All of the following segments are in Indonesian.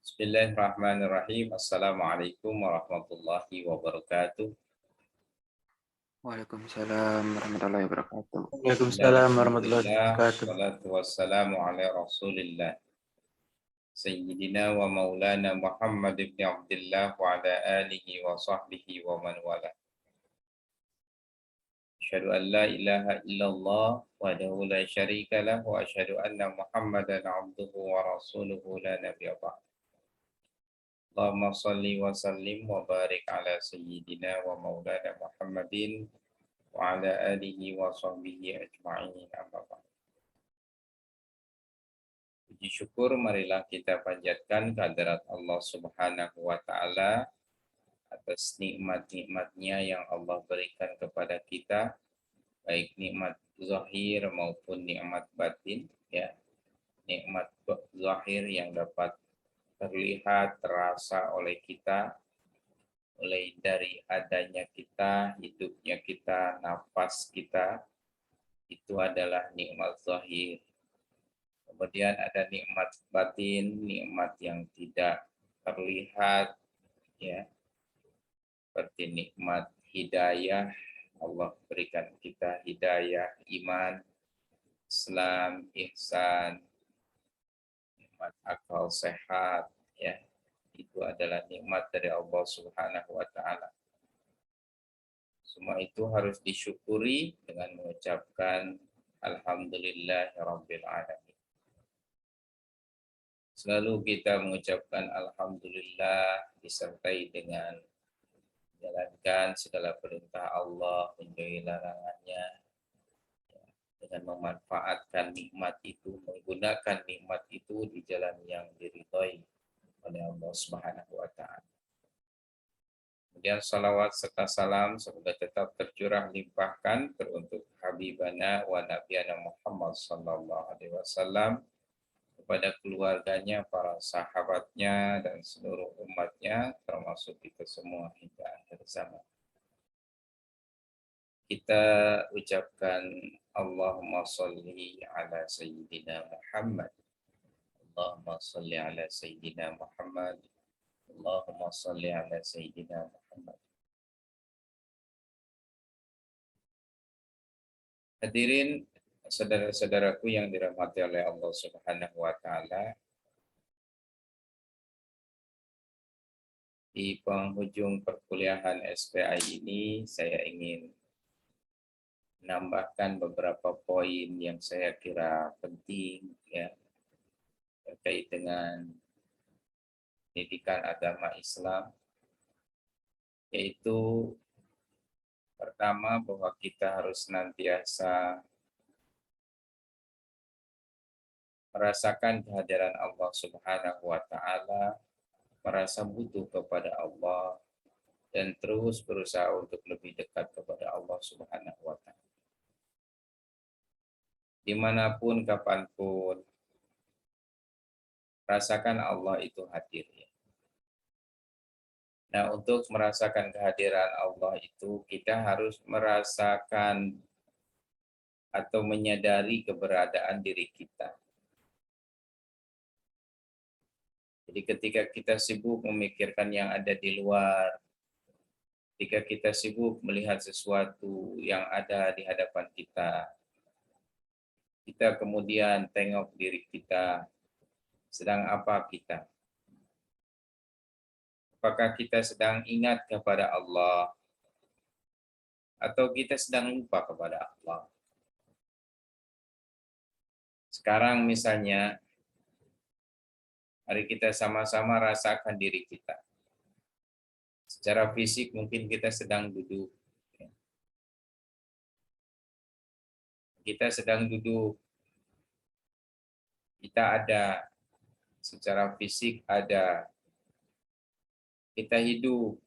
Bismillahirrahmanirrahim. Assalamualaikum warahmatullahi wabarakatuh. Waalaikumsalam warahmatullahi wabarakatuh. Waalaikumsalam warahmatullahi Alhamdulillah, wabarakatuh. wassalatu wassalamu ala rasulillah. Sayyidina wa maulana Muhammad ibn Abdullah wa ala alihi wa sahbihi wa man wala. Asyhadu an la ilaha illallah wahdahu la syarika lah wa asyhadu anna Muhammadan abduhu wa rasuluhu la nabiyya ba'd. Allahumma salli wa sallim wa barik ala sayyidina wa maulana Muhammadin wa ala alihi wa sahbihi ajma'in amma ba'd. Puji syukur marilah kita panjatkan kehadirat Allah Subhanahu wa taala atas nikmat-nikmatnya yang Allah berikan kepada kita, baik nikmat zahir maupun nikmat batin, ya. Nikmat zahir yang dapat terlihat, terasa oleh kita, mulai dari adanya kita, hidupnya kita, nafas kita, itu adalah nikmat zahir. Kemudian ada nikmat batin, nikmat yang tidak terlihat, ya, seperti nikmat hidayah. Allah berikan kita hidayah, iman, Islam, ihsan, nikmat akal sehat, ya. Itu adalah nikmat dari Allah Subhanahu wa taala. Semua itu harus disyukuri dengan mengucapkan alhamdulillahirabbil alamin. Selalu kita mengucapkan alhamdulillah disertai dengan menjalankan segala perintah Allah, menjauhi larangannya, dengan memanfaatkan nikmat itu, menggunakan nikmat itu di jalan yang diridhoi oleh Allah Subhanahu wa taala. Kemudian salawat serta salam semoga tetap tercurah limpahkan teruntuk Habibana wa Nabiyana Muhammad sallallahu alaihi wasallam, kepada keluarganya, para sahabatnya, dan seluruh umatnya, termasuk kita semua hingga akhir zaman. Kita ucapkan Allahumma salli ala Sayyidina Muhammad. Allahumma salli ala Sayyidina Muhammad. Allahumma salli ala Sayyidina Muhammad. Hadirin saudara-saudaraku yang dirahmati oleh Allah Subhanahu wa taala, di penghujung perkuliahan SPI ini saya ingin menambahkan beberapa poin yang saya kira penting, ya, terkait dengan pendidikan agama Islam, yaitu pertama bahwa kita harus senantiasa merasakan kehadiran Allah Subhanahu wa taala, merasa butuh kepada Allah, dan terus berusaha untuk lebih dekat kepada Allah Subhanahu wa taala. Dimanapun, kapanpun, rasakan Allah itu hadir. Nah, untuk merasakan kehadiran Allah itu, kita harus merasakan atau menyadari keberadaan diri kita. Jadi ketika kita sibuk memikirkan yang ada di luar, ketika kita sibuk melihat sesuatu yang ada di hadapan kita, kita kemudian tengok diri kita, sedang apa kita? Apakah kita sedang ingat kepada Allah, atau kita sedang lupa kepada Allah? Sekarang misalnya, mari kita sama-sama rasakan diri kita. Secara fisik mungkin kita sedang duduk. Kita sedang duduk. Kita ada, secara fisik ada. Kita hidup,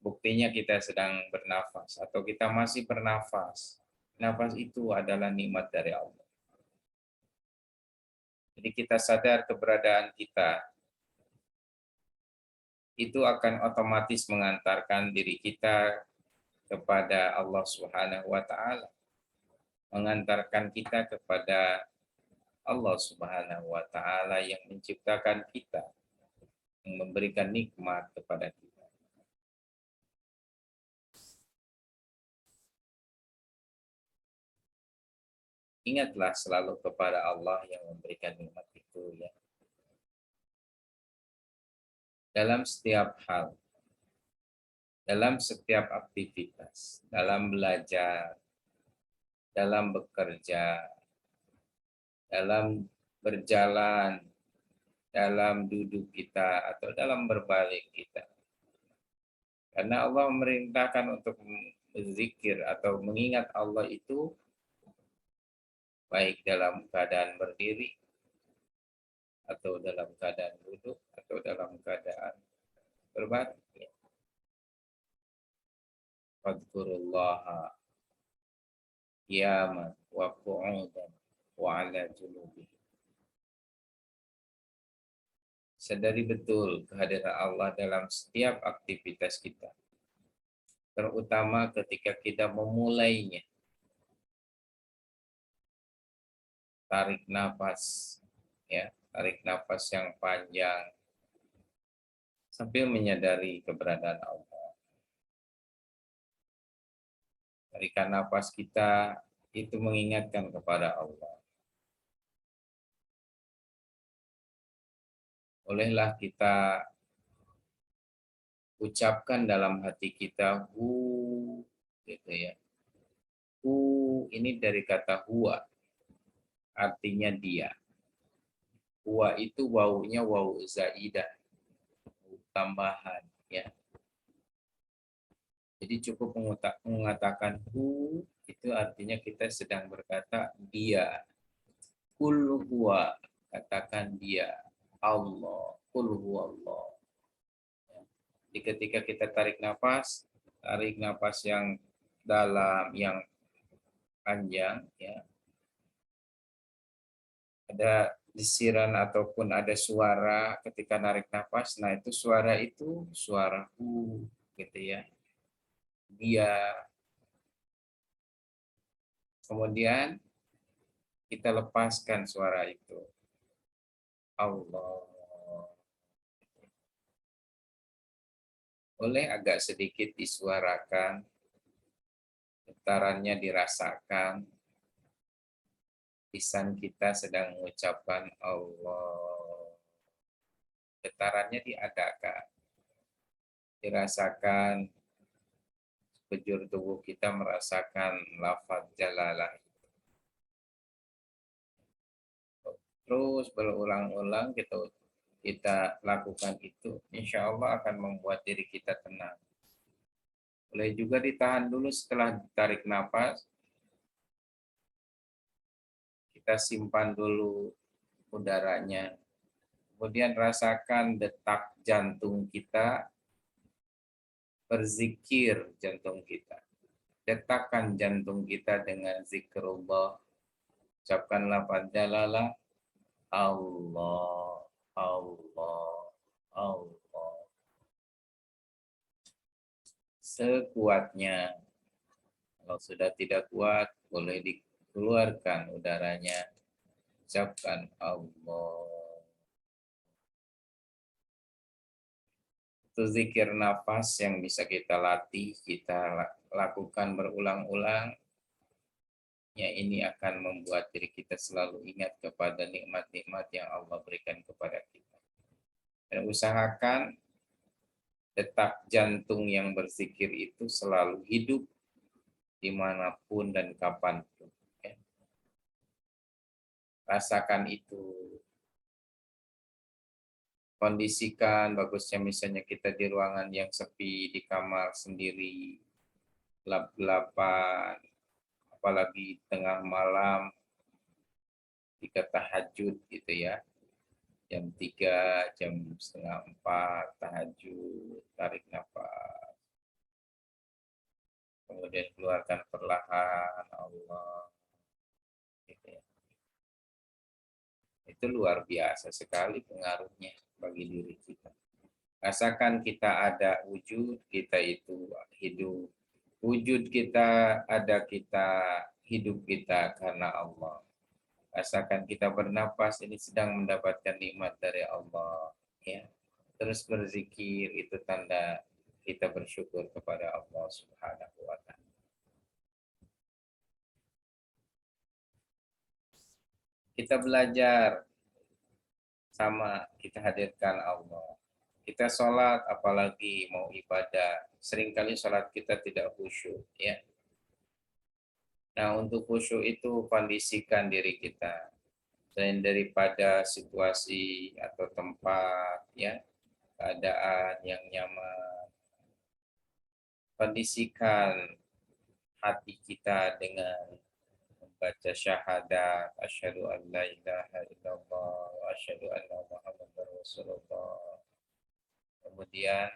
buktinya kita sedang bernafas atau kita masih bernafas. Nafas itu adalah nikmat dari Allah. Jadi kita sadar keberadaan kita, itu akan otomatis mengantarkan diri kita kepada Allah Subhanahu wa taala, mengantarkan kita kepada Allah Subhanahu wa taala yang menciptakan kita. memberikan nikmat kepada kita. Ingatlah selalu kepada Allah yang memberikan nikmat itu ya. Dalam setiap hal, dalam setiap aktivitas, dalam belajar, dalam bekerja, dalam berjalan, dalam duduk kita, atau dalam berbalik kita. Karena Allah memerintahkan untuk berzikir atau mengingat Allah itu baik dalam keadaan berdiri, atau dalam keadaan duduk, atau dalam keadaan berbalik. Fadkurullaha qiyaman wa qu'udan wa ala junubih. Sadari betul kehadiran Allah dalam setiap aktivitas kita, terutama ketika kita memulainya. Tarik nafas, ya, tarik nafas yang panjang sambil menyadari keberadaan Allah. Tarikan nafas kita itu mengingatkan kepada Allah. Bolehlah kita ucapkan dalam hati kita hu, gitu ya. Hu ini dari kata huwa, artinya dia. Huwa itu wawunya wawu zaidah, tambahan ya. Jadi cukup mengatakan hu, itu artinya kita sedang berkata dia. Kul huwa, katakan dia. Allah, kul huwa Allah. Jadi ketika kita tarik nafas yang dalam, yang panjang ya. Ada desiran ataupun ada suara ketika narik nafas, nah itu suara hu gitu ya. Dia. Kemudian kita lepaskan suara itu. Allah. Boleh agak sedikit disuarakan, getarannya dirasakan. Lisan kita sedang mengucapkan Allah. Getarannya diadakan. Dirasakan, sekujur tubuh kita merasakan lafaz jalalah. Terus berulang-ulang kita lakukan itu, insya Allah akan membuat diri kita tenang. Boleh juga ditahan dulu setelah ditarik nafas. Kita simpan dulu udaranya. Kemudian rasakan detak jantung kita, berzikir jantung kita. Detakkan jantung kita dengan zikrullah. Ucapkan lafaz jalalah. Allah, Allah, Allah. Sekuatnya. Kalau sudah tidak kuat, boleh dikeluarkan udaranya. Ucapkan Allah. Itu zikir nafas yang bisa kita latih, kita lakukan berulang-ulang. Ya, ini akan membuat diri kita selalu ingat kepada nikmat-nikmat yang Allah berikan kepada kita. Dan usahakan detak jantung yang berzikir itu selalu hidup dimanapun dan kapanpun. Ya. Rasakan itu. Kondisikan bagusnya misalnya kita di ruangan yang sepi, di kamar sendiri, gelap-gelapan, apalagi tengah malam, ketika tahajud gitu ya. Jam 3, jam setengah 4, tahajud, tarik nafas. Kemudian keluarkan perlahan, Allah. Gitu ya. Itu luar biasa sekali pengaruhnya bagi diri kita. Rasakan kita ada wujud, kita itu hidup. Wujud kita ada, kita hidup kita karena Allah. Rasakan kita bernapas ini sedang mendapatkan nikmat dari Allah. Ya. terus berzikir, itu tanda kita bersyukur kepada Allah Subhanahu wa Ta'ala. Kita belajar sama, kita hadirkan Allah. Kita sholat, apalagi mau ibadah, seringkali sholat kita tidak khusyuk, ya. Nah, untuk khusyuk itu kondisikan diri kita. Selain daripada situasi atau tempat, ya, keadaan yang nyaman, kondisikan hati kita dengan membaca syahadat, asyhadu an la ilaha illallah, wa asyhadu anna muhammadar rasulullah. Kemudian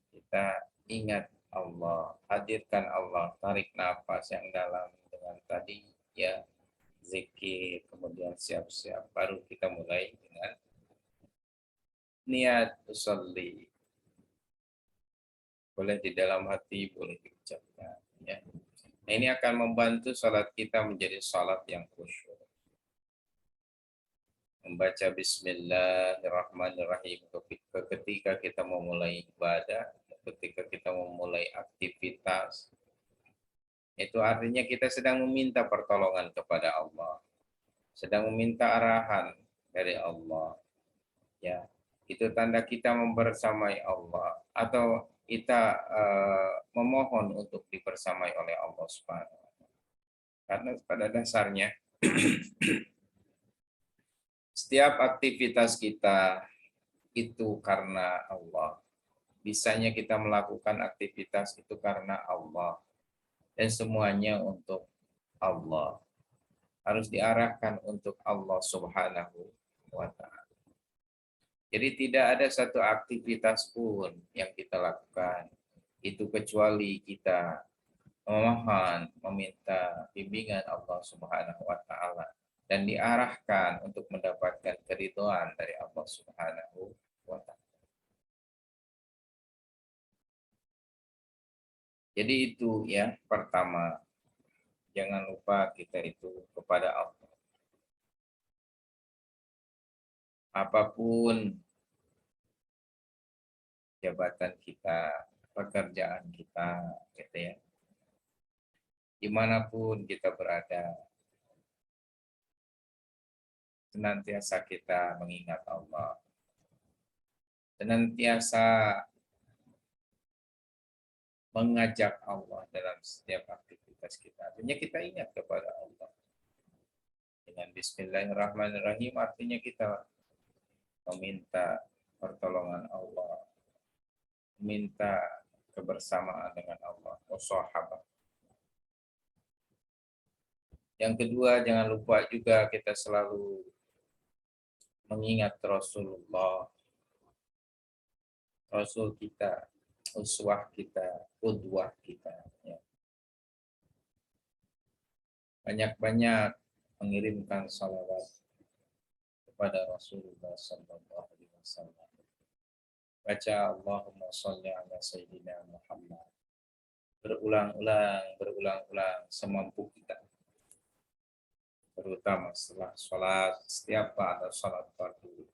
kita ingat Allah, hadirkan Allah, tarik nafas yang dalam dengan tadi, ya, zikir, kemudian siap-siap, baru kita mulai dengan niat usolli. Boleh di dalam hati, boleh diucapkan, ya. Nah, ini akan membantu salat kita menjadi salat yang khusyuk. Membaca Bismillahirrahmanirrahim ketika kita memulai ibadah, ketika kita memulai aktivitas, itu artinya kita sedang meminta pertolongan kepada Allah, sedang meminta arahan dari Allah, ya. Itu tanda kita membersamai Allah, atau kita memohon untuk dibersamai oleh Allah Subhanahu wa Ta'ala. Karena pada dasarnya setiap aktivitas kita itu karena Allah. Bisanya kita melakukan aktivitas itu karena Allah. Dan semuanya untuk Allah. Harus diarahkan untuk Allah Subhanahu wa Ta'ala. Jadi tidak ada satu aktivitas pun yang kita lakukan itu kecuali kita memohon, meminta bimbingan Allah Subhanahu wa Ta'ala dan diarahkan untuk mendapatkan keridhaan dari Allah Subhanahu wa Ta'ala. Jadi itu, ya, pertama, jangan lupa kita itu kepada Allah. Apapun jabatan kita, pekerjaan kita, gitu ya. Dimanapun kita berada, senantiasa kita mengingat Allah. Senantiasa mengajak Allah dalam setiap aktivitas kita. Artinya kita ingat kepada Allah. Dengan Bismillahirrahmanirrahim artinya kita meminta pertolongan Allah, meminta kebersamaan dengan Allah, sahabat. Yang kedua, jangan lupa juga kita selalu mengingat Rasulullah, Rasul kita, uswah kita, qudwah kita. Ya. Banyak-banyak mengirimkan salawat kepada Rasulullah Sallallahu Alaihi Wasallam. Baca Allahumma sholli ala Sayyidina Muhammad. Berulang-ulang semampu kita. Terutama setelah sholat, setiap ada sholat fardu,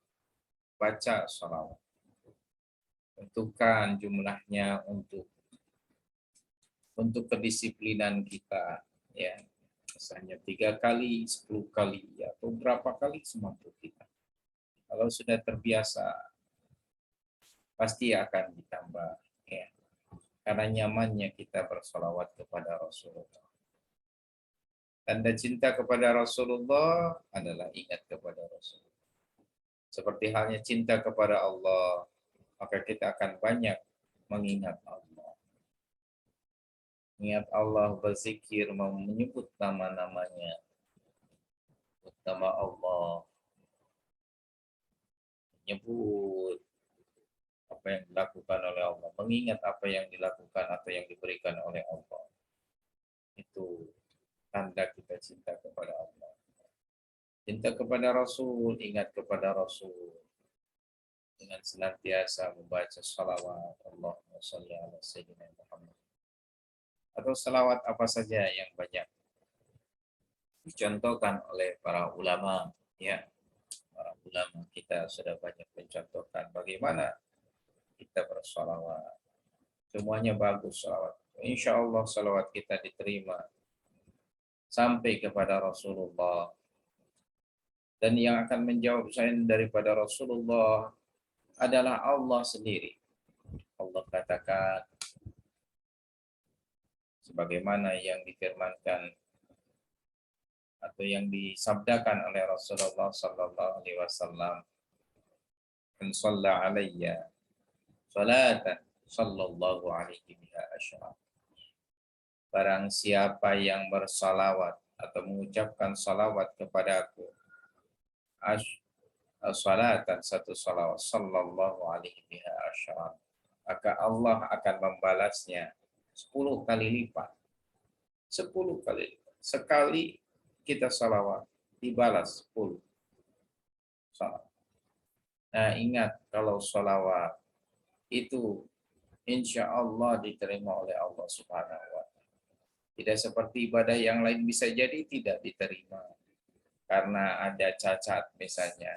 baca sholawat. Tentukan jumlahnya untuk kedisiplinan kita, ya. Misalnya 3 kali, 10 kali, atau berapa kali semampu kita. Kalau sudah terbiasa, pasti akan ditambah, ya. Karena nyamannya kita bersolawat kepada Rasulullah. Tanda cinta kepada Rasulullah adalah ingat kepada Rasulullah. Seperti halnya cinta kepada Allah, maka kita akan banyak mengingat Allah. Ingat Allah, berzikir, menyebut nama-namanya. Nama Allah. Menyebut apa yang dilakukan oleh Allah. Mengingat apa yang dilakukan atau yang diberikan oleh Allah. Itu tanda kita cinta kepada Allah. Cinta kepada Rasul, ingat kepada Rasul. Dengan senantiasa membaca salawat Allahumma sholli ala Sayyidina Muhammad. Atau salawat apa saja yang banyak dicontohkan oleh para ulama, ya. Para ulama kita sudah banyak mencontohkan bagaimana kita bersalawat. Semuanya bagus salawat. Insya Allah salawat kita diterima sampai kepada Rasulullah. Dan yang akan menjawab saya daripada Rasulullah adalah Allah sendiri. Allah katakan sebagaimana yang difirmankan atau yang disabdakan oleh Rasulullah sallallahu alaihi wasallam, "Man shalla alayya salatan sallallahu alaihi biha asyra." Barang siapa yang bersalawat atau mengucapkan salawat kepadaku, salatan satu salawat sallallahu alaihi biha asyra, maka Allah akan membalasnya 10 kali lipat. 10 kali lipat. Sekali kita salawat dibalas 10 salawat. Nah, ingat kalau salawat itu insya Allah diterima oleh Allah Subhanahu wa Ta'ala. Tidak seperti ibadah yang lain bisa jadi tidak diterima karena ada cacat misalnya,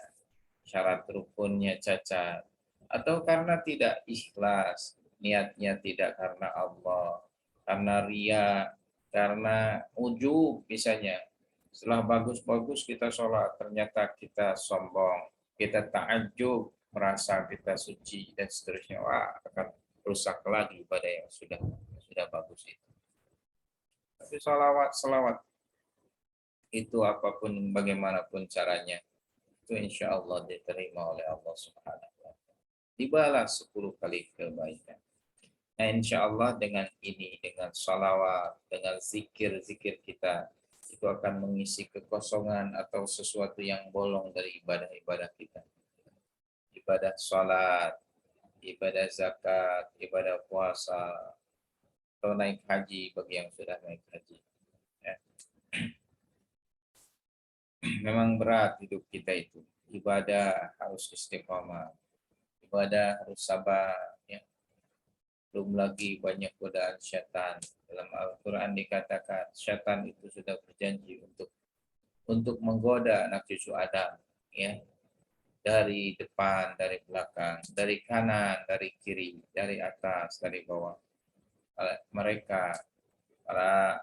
syarat rukunnya cacat, atau karena tidak ikhlas, niatnya tidak karena Allah, karena ria, karena ujub misalnya. Setelah bagus-bagus kita sholat, ternyata kita sombong, kita ta'ajub, merasa kita suci, dan seterusnya. Wah, akan rusak lagi ibadah yang sudah bagus itu. Tapi salawat itu apapun bagaimanapun caranya, itu insya Allah diterima oleh Allah Subhanahu wa Ta'ala. Dibalas 10 kali kebaikan. Nah, insya Allah dengan ini, dengan salawat, dengan zikir-zikir kita, itu akan mengisi kekosongan atau sesuatu yang bolong dari ibadah-ibadah kita. Ibadah salat, ibadah zakat, ibadah puasa, atau naik haji bagi yang sudah naik haji. Ya. Memang berat hidup kita itu. Ibadah harus istiqomah. Ibadah harus sabar. Ya. Belum lagi banyak godaan syaitan. Dalam Al-Quran dikatakan syaitan itu sudah berjanji untuk menggoda anak cucu Adam. Ya. Dari depan, dari belakang, dari kanan, dari kiri, dari atas, dari bawah. Mereka para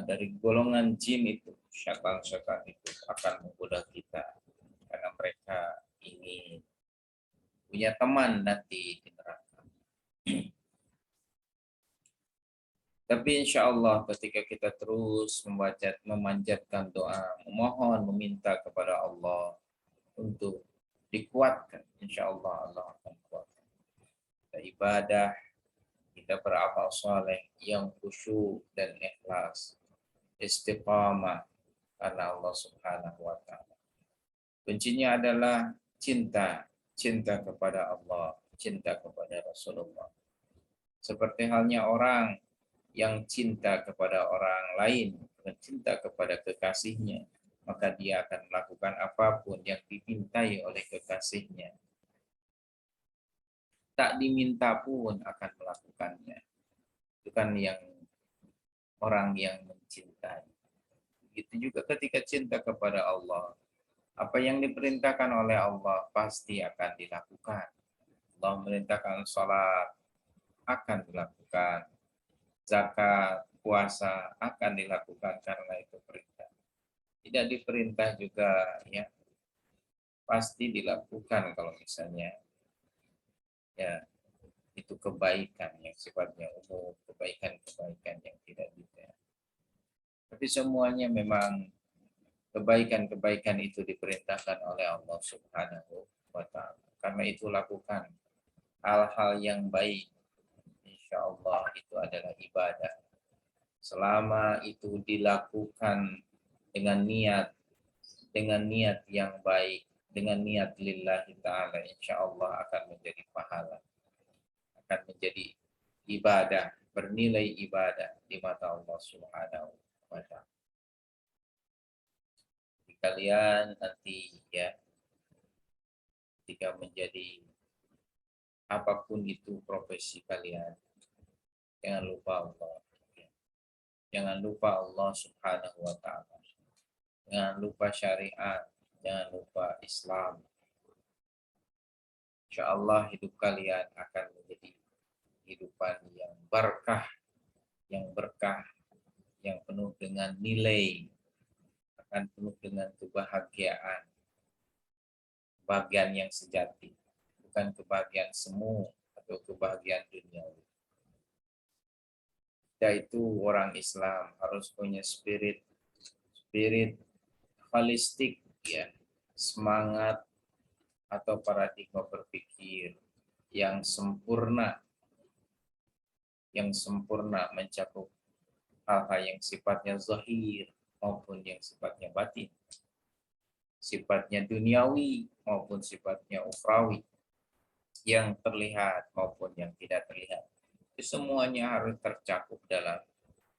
dari golongan jin itu, syaitan-syaitan itu akan menggoda kita karena mereka ingin punya teman nanti di neraka. Tapi insya Allah ketika kita terus memanjatkan doa, memohon, meminta kepada Allah untuk dikuatkan, insya Allah Allah akan kuatkan. Kita ibadah, kita beramal soleh yang khusyuk dan ikhlas, istiqamah karena Allah Subhanahu wa Ta'ala. Kuncinya adalah cinta kepada Allah, cinta kepada Rasulullah. Seperti halnya orang yang cinta kepada orang lain, cinta kepada kekasihnya, maka dia akan melakukan apapun yang dipintai oleh kekasihnya. Tak diminta pun akan melakukannya. Itu kan yang orang yang mencintai. Begitu juga ketika cinta kepada Allah. Apa yang diperintahkan oleh Allah pasti akan dilakukan. Allah merintahkan sholat, akan dilakukan. Zakat, puasa akan dilakukan karena itu perintah. Tidak diperintah juga, ya pasti dilakukan kalau misalnya ya itu kebaikan yang sifatnya umum, kebaikan-kebaikan yang tidak detail. Tapi semuanya memang kebaikan-kebaikan itu diperintahkan oleh Allah Subhanahu wa Ta'ala. Karena itu lakukan hal-hal yang baik. Insya Allah itu adalah ibadah. Selama itu dilakukan dengan niat yang baik, dengan niat lillahi ta'ala, insya Allah akan menjadi pahala, akan menjadi ibadah, bernilai ibadah di mata Allah Subhanahu wa Ta'ala. Kalian nanti ya ketika menjadi apapun itu profesi kalian, jangan lupa Allah, jangan lupa Allah Subhanahu wa Ta'ala, jangan lupa syariat, jangan lupa Islam, Insya Allah hidup kalian akan menjadi kehidupan yang berkah, yang penuh dengan nilai, akan penuh dengan kebahagiaan, kebahagiaan yang sejati, bukan kebahagiaan semu atau kebahagiaan duniawi. Yaitu orang Islam harus punya spirit holistik, ya, semangat atau paradigma berpikir yang sempurna mencakup hal-hal yang sifatnya zahir maupun yang sifatnya batin, sifatnya duniawi maupun sifatnya ukhrawi, yang terlihat maupun yang tidak terlihat. Itu semuanya harus tercakup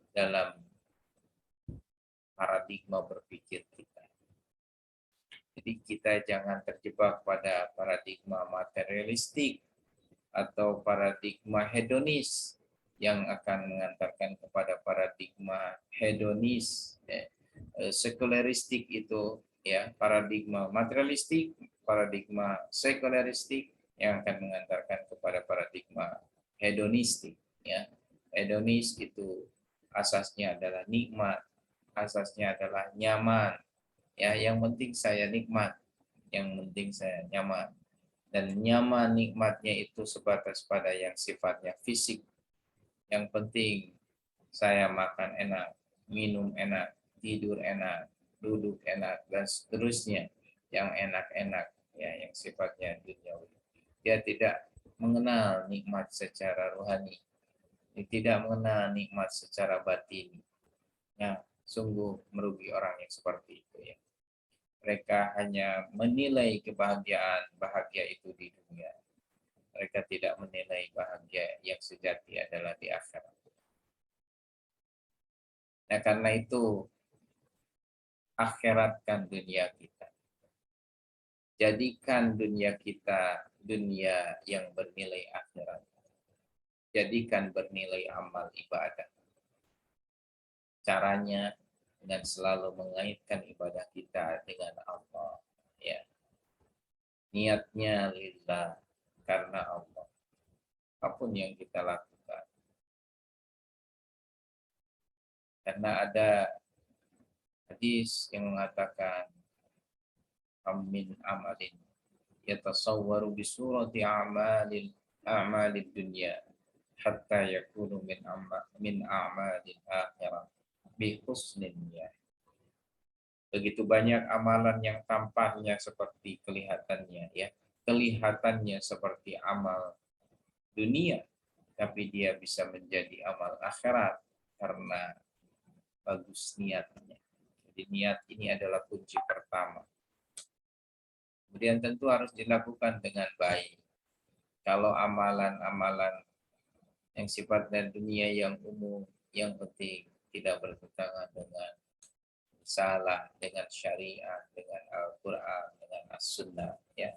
dalam paradigma berpikir kita. Jadi kita jangan terjebak pada paradigma materialistik atau paradigma hedonis yang akan mengantarkan kepada paradigma hedonis, sekularistik itu, ya, paradigma materialistik, paradigma sekularistik yang akan mengantarkan kepada paradigma hedonistik, ya. Hedonis itu asasnya adalah nikmat, asasnya adalah nyaman, ya, yang penting saya nikmat, yang penting saya nyaman. Dan nyaman nikmatnya itu sebatas pada yang sifatnya fisik. Yang penting saya makan enak, minum enak, tidur enak, duduk enak, dan seterusnya yang enak-enak, ya, yang sifatnya duniawi. Dia tidak mengenal nikmat secara rohani, dia tidak mengenal nikmat secara batin. Nah, sungguh merugi orang yang seperti itu, ya. Mereka hanya menilai bahagia itu di dunia. Mereka tidak menilai bahagia yang sejati adalah di akhirat. Nah, karena itu akhiratkan dunia kita. Jadikan dunia kita dunia yang bernilai akhirat. Jadikan bernilai amal ibadah. Caranya dengan selalu mengaitkan ibadah kita dengan Allah, ya. Niatnya lillah, karena Allah. Apapun yang kita lakukan. Karena ada hadis yang mengatakan amin amalin yatasawwaru bi surati a'malid dunya hatta yakunu min a'malil akhirah bi husnin niyah. Begitu banyak amalan yang tampaknya seperti kelihatannya, ya, kelihatannya seperti amal dunia, tapi dia bisa menjadi amal akhirat karena bagus niatnya. Jadi niat ini adalah kunci pertama. Kemudian tentu harus dilakukan dengan baik. Kalau amalan-amalan yang sifatnya dunia yang umum, yang penting tidak bertentangan dengan salah, dengan syariat, dengan Al-Quran, dengan As-Sunnah, ya,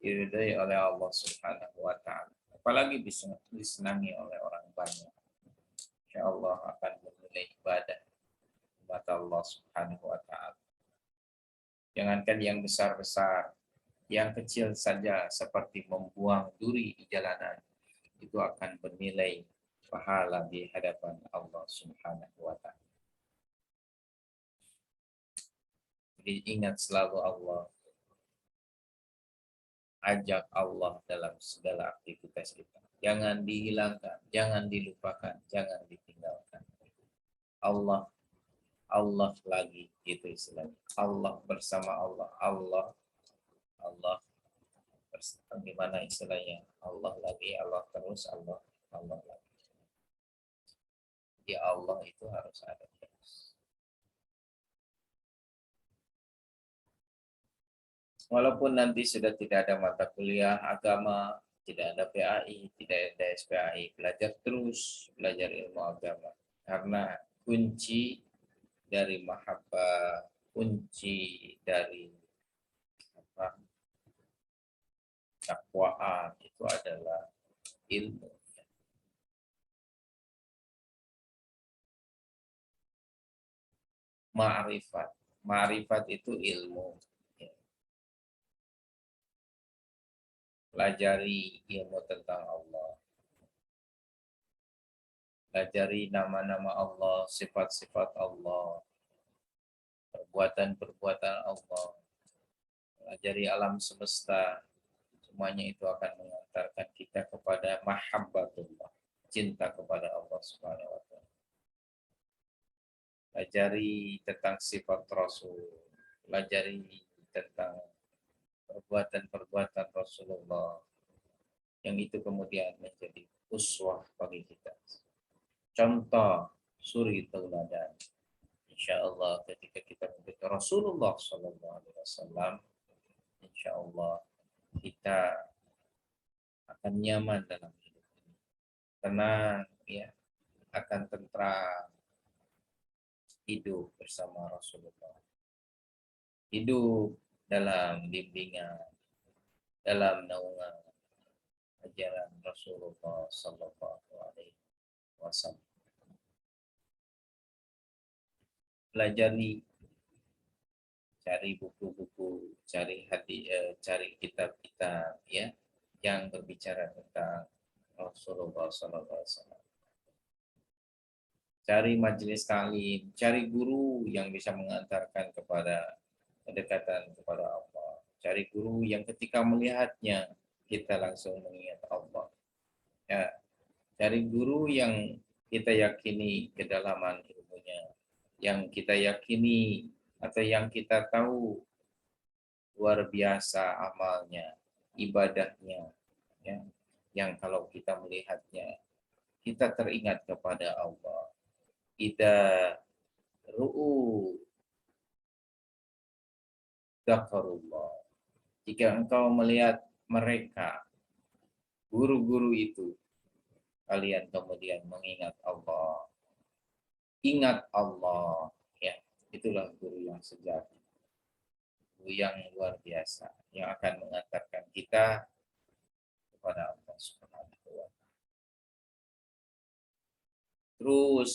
diridhai oleh Allah Subhanahu wa Ta'ala. Apalagi disenangi oleh orang banyak. Insya Allah akan bernilai ibadah kepada Allah Subhanahu wa Ta'ala. Jangankan yang besar-besar, yang kecil saja seperti membuang duri di jalanan, itu akan bernilai pahala di hadapan Allah Subhanahu wa Ta'ala. Jadi ingat selalu Allah. Ajak Allah dalam segala aktivitas kita. Jangan dihilangkan, jangan dilupakan, jangan ditinggalkan. Allah lagi, gitu istilahnya. Allah bersama Allah. Allah gimana istilahnya? Allah lagi, Allah terus, Allah lagi. Jadi Allah itu harus ada terus. Walaupun nanti sudah tidak ada mata kuliah agama, tidak ada PAI, tidak ada SPAI, belajar terus, belajar ilmu agama. Karena kunci dari mahabbah, kunci dari takwaan itu adalah ilmu. Ma'rifat itu ilmu. pelajari ilmu tentang Allah, pelajari nama-nama Allah, sifat-sifat Allah, perbuatan-perbuatan Allah, pelajari alam semesta. Semuanya itu akan mengantarkan kita kepada mahabbatullah, cinta kepada Allah Subhanahu wa taala. Pelajari tentang sifat Rasul, pelajari tentang perbuatan-perbuatan Rasulullah, yang itu kemudian menjadi uswah bagi kita. Contoh suri tauladan. Insya Allah ketika kita mengikuti Rasulullah Sallallahu Alaihi Wasallam, insya Allah kita akan nyaman dalam hidup ini, tenang, ya, akan tentram hidup bersama Rasulullah, hidup dalam bimbingan, dalam naungan ajaran Rasulullah Sallallahu Alaihi Wasallam. Pelajari, cari buku-buku, cari cari kitab-kitab, ya, yang berbicara tentang Rasulullah SAW. Cari majelis taklim, cari guru yang bisa mengantarkan kepada kedekatan kepada Allah. Cari guru yang ketika melihatnya kita langsung mengingat Allah. Ya, cari guru yang kita yakini kedalaman ilmunya, yang kita yakini atau yang kita tahu luar biasa amalnya, ibadahnya, ya, yang kalau kita melihatnya kita teringat kepada Allah. Idza ru'u dzakarullah. Jika engkau melihat mereka, guru-guru itu, kalian kemudian mengingat Allah. Ingat Allah, ya, itulah guru yang sejati, guru yang luar biasa, yang akan mengantarkan kita kepada Allah Subhanahu wa taala. Terus,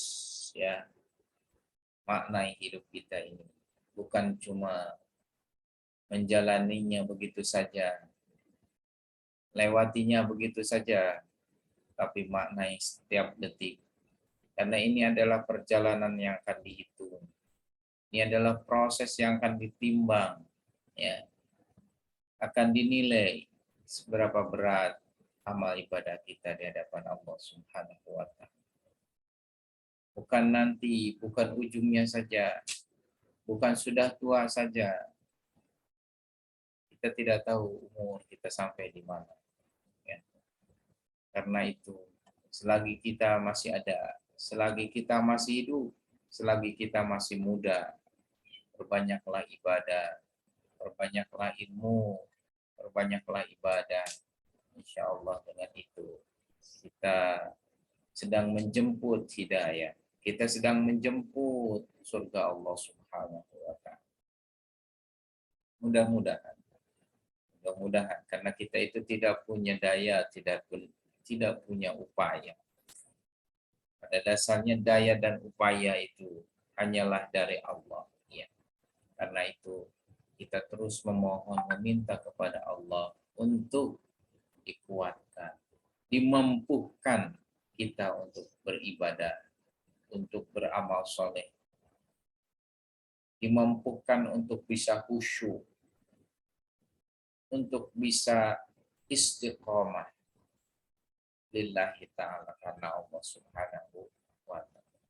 ya, maknai hidup kita ini bukan cuma menjalaninya begitu saja, lewatinya begitu saja, tapi maknai setiap detik. Karena ini adalah perjalanan yang akan dihitung. Ini adalah proses yang akan ditimbang, ya. Akan dinilai seberapa berat amal ibadah kita di hadapan Allah Subhanahu wa taala. Bukan nanti, bukan ujungnya saja, bukan sudah tua saja. Kita tidak tahu umur kita sampai di mana, ya. Karena itu, selagi kita masih ada, selagi kita masih hidup, selagi kita masih muda, perbanyaklah ibadah, perbanyaklah ilmu, perbanyaklah ibadah. Insya Allah dengan itu kita sedang menjemput hidayah, kita sedang menjemput surga Allah Subhanahu wa taala. Mudah-mudahan, mudah-mudahan, karena kita itu tidak punya daya, tidak punya upaya. Pada dasarnya daya dan upaya itu hanyalah dari Allah, ya. Karena itu kita terus memohon, meminta kepada Allah untuk dikuatkan, dimampukan kita untuk beribadah, untuk beramal soleh, dimampukan untuk bisa khusyuk, untuk bisa istiqomah lillahi ta'ala, karena Allah Subhanahu wa ta'ala.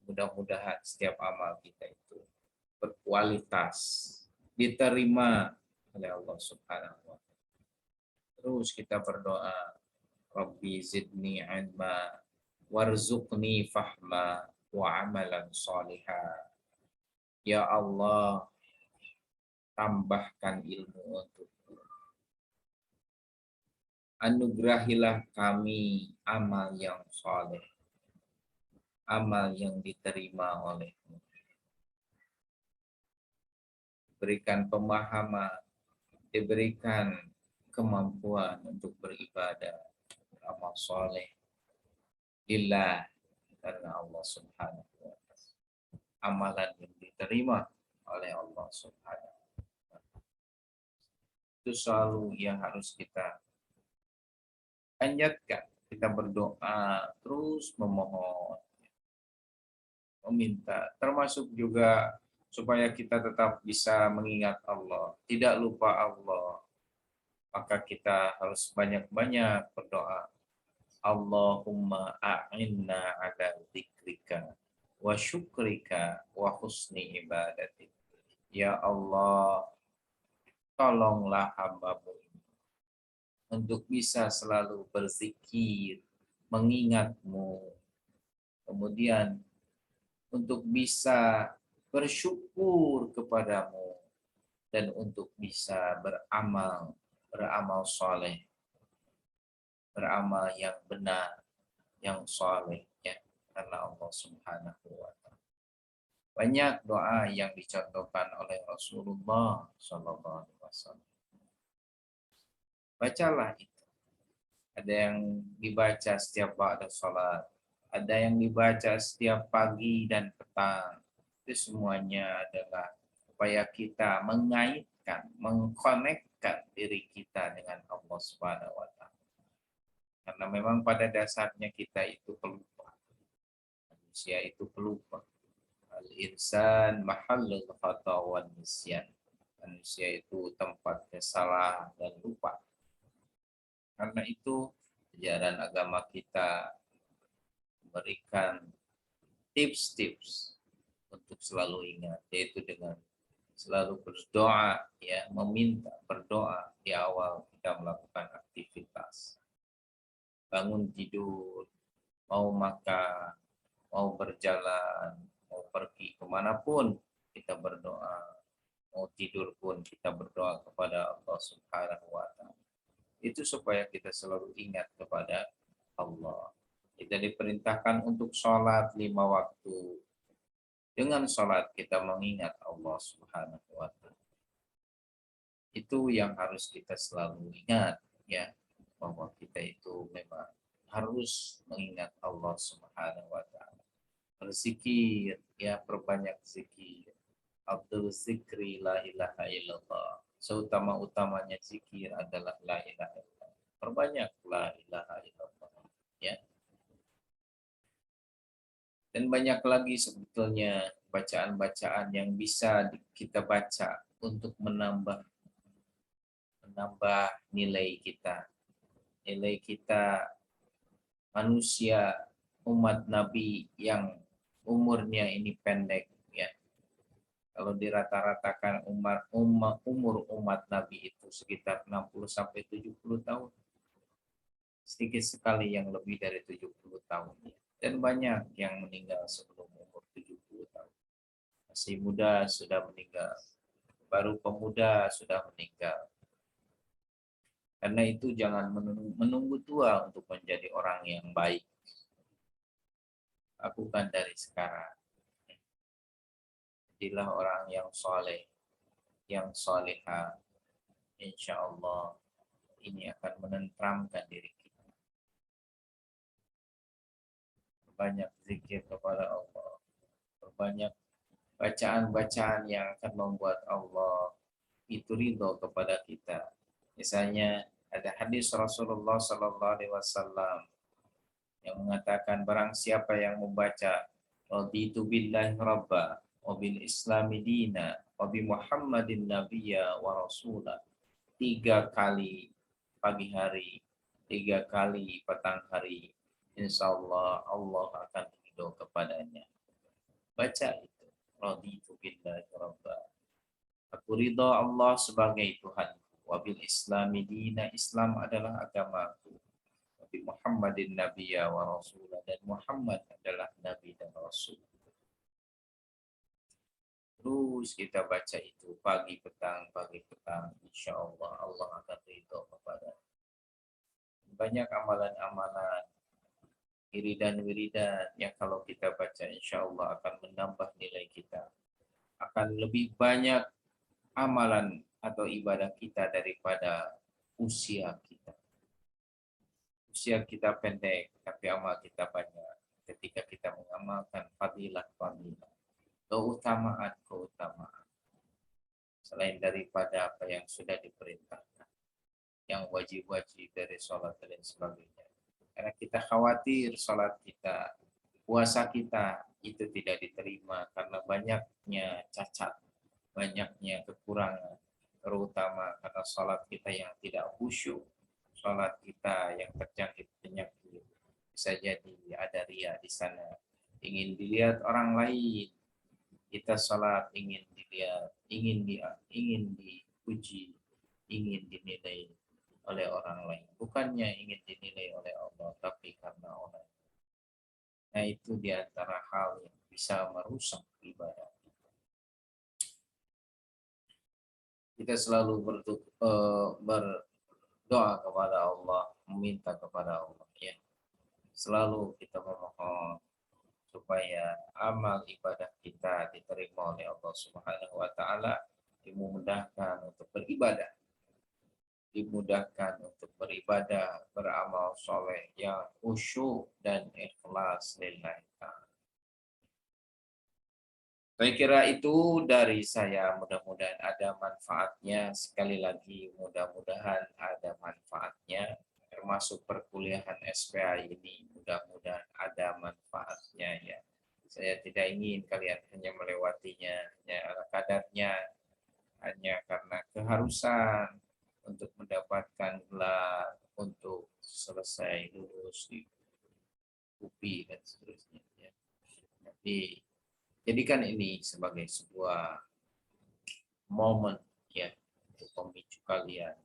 Mudah-mudahan setiap amal kita itu berkualitas, diterima oleh Allah Subhanahu wa ta'ala. Terus kita berdoa, Rabbi zidni ilma warzuqni fahma wa amalan salihah. Ya Allah, tambahkan ilmu untukku. Anugerahilah kami amal yang saleh, amal yang diterima olehmu. Berikan pemahaman, diberikan kemampuan untuk beribadah, beramal saleh lillah, karena Allah Subhanahu wa ta'ala. Amalan yang diterima oleh Allah Subhanahu Itu selalu yang harus kita panjatkan. Kita berdoa, terus memohon, meminta. Termasuk juga supaya kita tetap bisa mengingat Allah, tidak lupa Allah. Maka kita harus banyak-banyak berdoa. Allahumma a'inna ala dzikrika wa syukrika wa husni ibadatik. Ya Allah, tolonglah hamba-Mu untuk bisa selalu berzikir, mengingat-Mu, kemudian untuk bisa bersyukur kepadamu, dan untuk bisa beramal soleh, beramal yang benar, yang soleh, ya, karena Allah Subhanahu wa Ta'ala. Banyak doa yang dicontohkan oleh Rasulullah Shallallahu Alaihi Wasallam. Bacalah itu. Ada yang dibaca setiap ba'da sholat, ada yang dibaca setiap pagi dan petang. Itu semuanya adalah supaya kita mengaitkan, mengkonekkan diri kita dengan Allah Subhanahu wa Ta'ala. Karena memang pada dasarnya kita itu pelupa. Manusia itu pelupa. Al-insan mahallul khata wan nisyan. Manusia itu tempatnya salah dan lupa. Karena itu ajaran agama kita memberikan tips-tips untuk selalu ingat, yaitu dengan selalu berdoa, ya, meminta, berdoa di awal kita melakukan aktivitas. Bangun tidur, mau makan, mau berjalan, mau pergi kemanapun, kita berdoa. Mau tidur pun kita berdoa kepada Allah Subhanahu wa Ta'ala. Itu supaya kita selalu ingat kepada Allah. Kita diperintahkan untuk sholat 5 waktu. Dengan sholat kita mengingat Allah Subhanahu wa Ta'ala. Itu yang harus kita selalu ingat, ya, bahwa kita itu memang harus mengingat Allah Subhanahu wa Ta'ala. Berzikir, ya, perbanyak zikir. Abdul zikri la ilaha illallah. Seutama-utamanya zikir adalah la ilaha illallah. Perbanyak la ilaha illallah, ya. Dan banyak lagi sebetulnya bacaan-bacaan yang bisa kita baca untuk menambah nilai kita. Nilai kita manusia umat Nabi yang umurnya ini pendek, ya. Kalau dirata-ratakan umur umat Nabi itu sekitar 60 sampai 70 tahun. Sedikit sekali yang lebih dari 70 tahun. Dan banyak yang meninggal sebelum umur 70 tahun. Masih muda sudah meninggal. Baru pemuda sudah meninggal. Karena itu jangan menunggu tua untuk menjadi orang yang baik. Lakukan dari sekarang. Jadilah orang yang soleh, yang solehah. Insya Allah ini akan menenteramkan diri kita. Banyak zikir kepada Allah. Banyak bacaan-bacaan yang akan membuat Allah itu ridho kepada kita. Misalnya ada hadis Rasulullah Sallallahu Alaihi Wasallam yang mengatakan barang siapa yang membaca raditu billahi rabba wa bil islami dina wa bi Muhammadin nabiyya wa rasulah 3 kali pagi hari, 3 kali petang hari, insya Allah Allah akan ridho kepadanya. Baca itu. Raditu billahi rabba. Aku ridho Allah sebagai Tuhan. Wabil islami dina, Islam adalah agamaku. Wabil Muhammadin nabiyya wa rasulah, dan Muhammad adalah nabi dan rasul. Terus kita baca itu pagi petang, insya Allah Allah akan ridho kepada. Banyak amalan-amalan, wiridan-wiridan yang kalau kita baca insya Allah akan menambah nilai kita. Akan lebih banyak amalan atau ibadah kita daripada usia kita. Usia kita pendek, tapi amal kita banyak. Ketika kita mengamalkan fadilah-fadilah, keutamaan-keutamaan. selain daripada apa yang sudah diperintahkan, yang wajib-wajib dari sholat dan sebagainya. Karena kita khawatir sholat kita, puasa kita itu tidak diterima karena banyaknya cacat, banyaknya kekurangan, terutama karena sholat kita yang tidak khusyuk, sholat kita yang terjangkit penyakit. Bisa jadi ada ria di sana, ingin dilihat orang lain. Kita sholat ingin dilihat, ingin dipuji, ingin dinilai oleh orang lain. Bukannya ingin dinilai oleh Allah, tapi karena orang. Nah, itu diantara hal yang bisa merusak ibadah. Kita selalu berdoa kepada Allah, meminta kepada Allah, ya. Selalu kita memohon supaya amal ibadah kita diterima oleh Allah Subhanahu wa taala, dimudahkan untuk beribadah, beramal soleh yang khusyuk dan ikhlas lillahi ta'ala. Saya kira itu dari saya, mudah-mudahan ada manfaatnya. Sekali lagi mudah-mudahan ada manfaatnya, termasuk perkuliahan SPA ini mudah-mudahan ada manfaatnya ya. Saya tidak ingin kalian hanya melewatinya hanya ala kadarnya, hanya karena keharusan untuk mendapatkan gelar, untuk selesai lulus di UPI dan seterusnya ya. Tapi jadikan ini sebagai sebuah momen ya untuk memicu kalian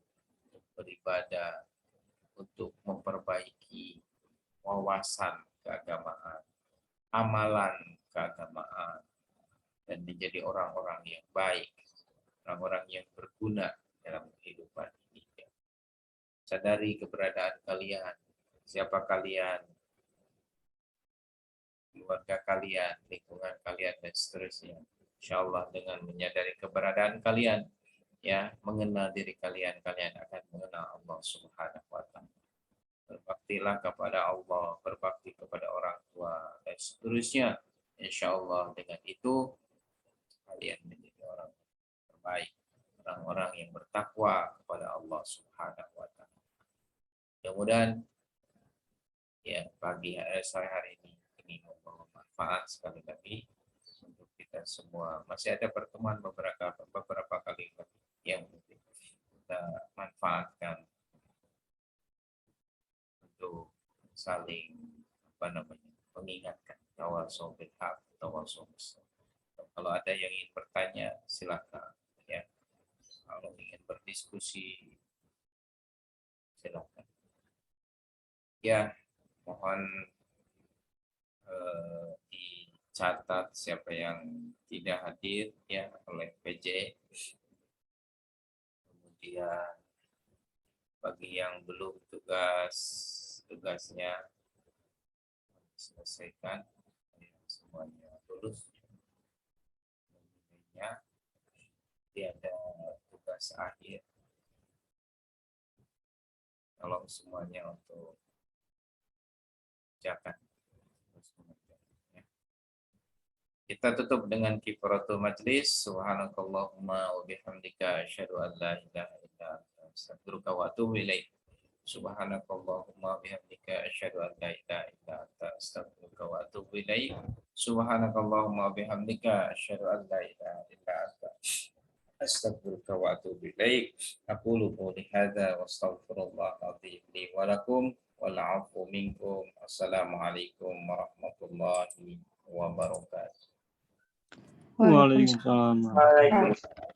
untuk beribadah, untuk memperbaiki wawasan keagamaan, amalan keagamaan, dan menjadi orang-orang yang baik, orang-orang yang berguna dalam kehidupan ini. Sadari keberadaan kalian, siapa kalian, keluarga kalian, lingkungan kalian, dan seterusnya. Insya Allah dengan menyadari keberadaan kalian, ya, mengenal diri kalian, kalian akan mengenal Allah Subhanahu wa taala. Berbaktilah kepada Allah, berbakti kepada orang tua, dan seterusnya. Insya Allah dengan itu kalian menjadi orang terbaik, orang-orang yang bertakwa kepada Allah Subhanahu wa taala. Mudah-mudahan ya sore hari ini membawa manfaat sekali lagi untuk kita semua. Masih ada pertemuan beberapa kali yang kita manfaatkan untuk saling mengingatkan tawasul bil haq, tawasul bis sabr. Kalau ada yang ingin bertanya silakan ya. Kalau ingin berdiskusi silakan. Ya, mohon dicatat siapa yang tidak hadir ya oleh PJ. Kemudian bagi yang belum tugasnya selesaikan ya, semuanya lulus. Kemudian ada tugas akhir. Tolong semuanya untuk jangan. Kita tutup dengan kifaratul majlis. Subhanakallahumma wa bihamdika asyhadu an la ilaha illa anta astaghfiruka wa atubu ilaik. Subhanakallahumma wa bihamdika asyhadu an la ilaha illa anta astaghfiruka wa atubu ilaik. Subhanakallahumma wa bihamdika asyhadu an la ilaha illa anta astaghfiruka wa atubu ilaik. Aqulu qouli hadza wa astaghfirullah al-azim li wa lakum wal 'afwu minkum. Assalamualaikum warahmatullahi wabarakatuh. Waalaikumsalam. Waalaikumsalam.